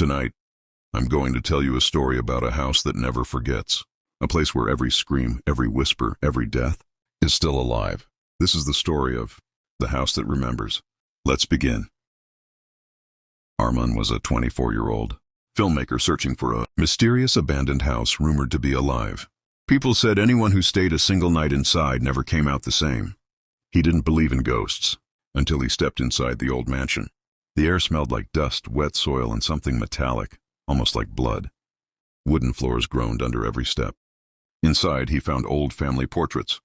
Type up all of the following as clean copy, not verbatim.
Tonight, I'm going to tell you a story about a house that never forgets. A place where every scream, every whisper, every death is still alive. This is the story of the house that remembers. Let's begin. Arman was a 24-year-old filmmaker searching for a mysterious abandoned house rumored to be alive. People said anyone who stayed a single night inside never came out the same. He didn't believe in ghosts until he stepped inside the old mansion. The air smelled like dust, wet soil, and something metallic, almost like blood. Wooden floors groaned under every step. Inside, he found old family portraits,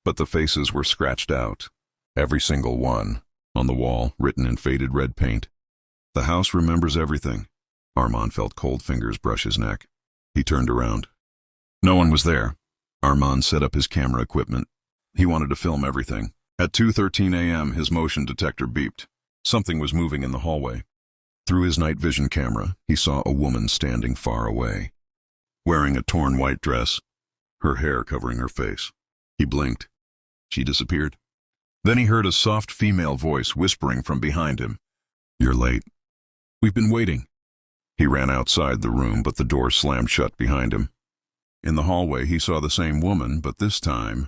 but the faces were scratched out, every single one, on the wall, written in faded red paint. The house remembers everything. Arman felt cold fingers brush his neck. He turned around. No one was there. Arman set up his camera equipment. He wanted to film everything. At 2:13 a.m., his motion detector beeped. Something was moving in the hallway. Through his night vision camera, he saw a woman standing far away, wearing a torn white dress, her hair covering her face. He blinked. She disappeared. Then he heard a soft female voice whispering from behind him. "You're late. We've been waiting." He ran outside the room, but the door slammed shut behind him. In the hallway, he saw the same woman, but this time,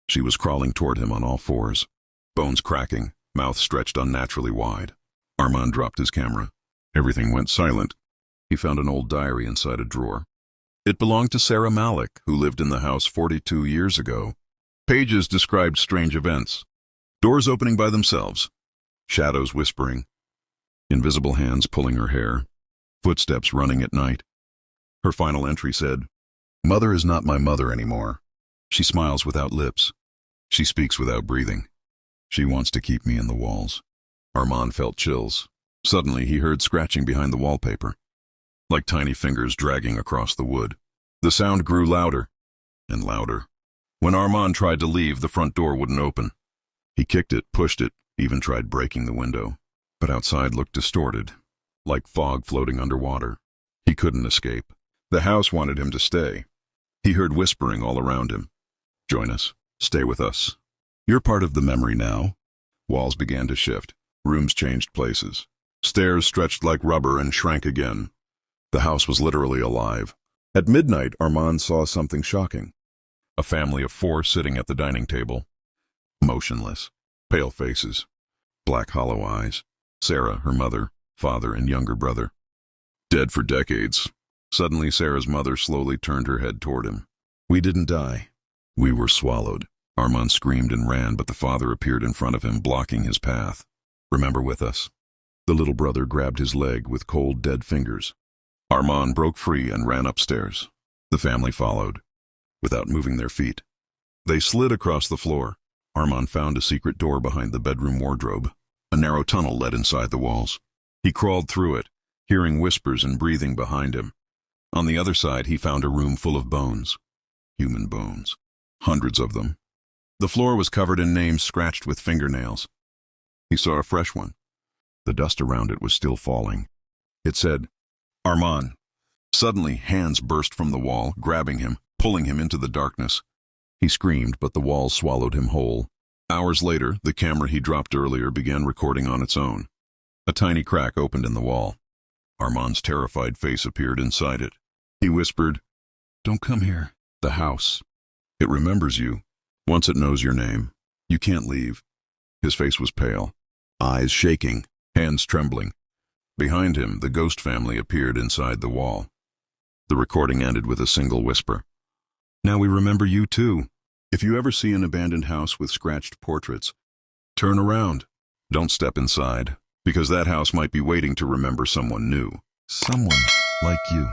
she was crawling toward him on all fours, bones cracking, mouth stretched unnaturally wide. Arman dropped his camera. Everything went silent. He found an old diary inside a drawer. It belonged to Sarah Malik, who lived in the house 42 years ago. Pages described strange events. Doors opening by themselves. Shadows whispering. Invisible hands pulling her hair. Footsteps running at night. Her final entry said, "Mother is not my mother anymore. She smiles without lips. She speaks without breathing. She wants to keep me in the walls." Arman felt chills. Suddenly, he heard scratching behind the wallpaper, like tiny fingers dragging across the wood. The sound grew louder and louder. When Arman tried to leave, the front door wouldn't open. He kicked it, pushed it, even tried breaking the window. But outside looked distorted, like fog floating underwater. He couldn't escape. The house wanted him to stay. He heard whispering all around him. "Join us. Stay with us. You're part of the memory now." Walls began to shift. Rooms changed places. Stairs stretched like rubber and shrank again. The house was literally alive. At midnight, Arman saw something shocking. A family of 4 sitting at the dining table. Motionless. Pale faces. Black hollow eyes. Sarah, her mother, father, and younger brother. Dead for decades. Suddenly, Sarah's mother slowly turned her head toward him. "We didn't die. We were swallowed." Arman screamed and ran, but the father appeared in front of him, blocking his path. "Remember with us." The little brother grabbed his leg with cold, dead fingers. Arman broke free and ran upstairs. The family followed, without moving their feet. They slid across the floor. Arman found a secret door behind the bedroom wardrobe. A narrow tunnel led inside the walls. He crawled through it, hearing whispers and breathing behind him. On the other side, he found a room full of bones. Human bones. Hundreds of them. The floor was covered in names scratched with fingernails. He saw a fresh one. The dust around it was still falling. It said, "Arman." Suddenly, hands burst from the wall, grabbing him, pulling him into the darkness. He screamed, but the walls swallowed him whole. Hours later, the camera he dropped earlier began recording on its own. A tiny crack opened in the wall. Arman's terrified face appeared inside it. He whispered, "Don't come here. The house. It remembers you. Once it knows your name. You can't leave." His face was pale, eyes shaking, hands trembling. Behind him, the ghost family appeared inside the wall. The recording ended with a single whisper. "Now we remember you too. If you ever see an abandoned house with scratched portraits, turn around. Don't step inside, because that house might be waiting to remember someone new. Someone like you."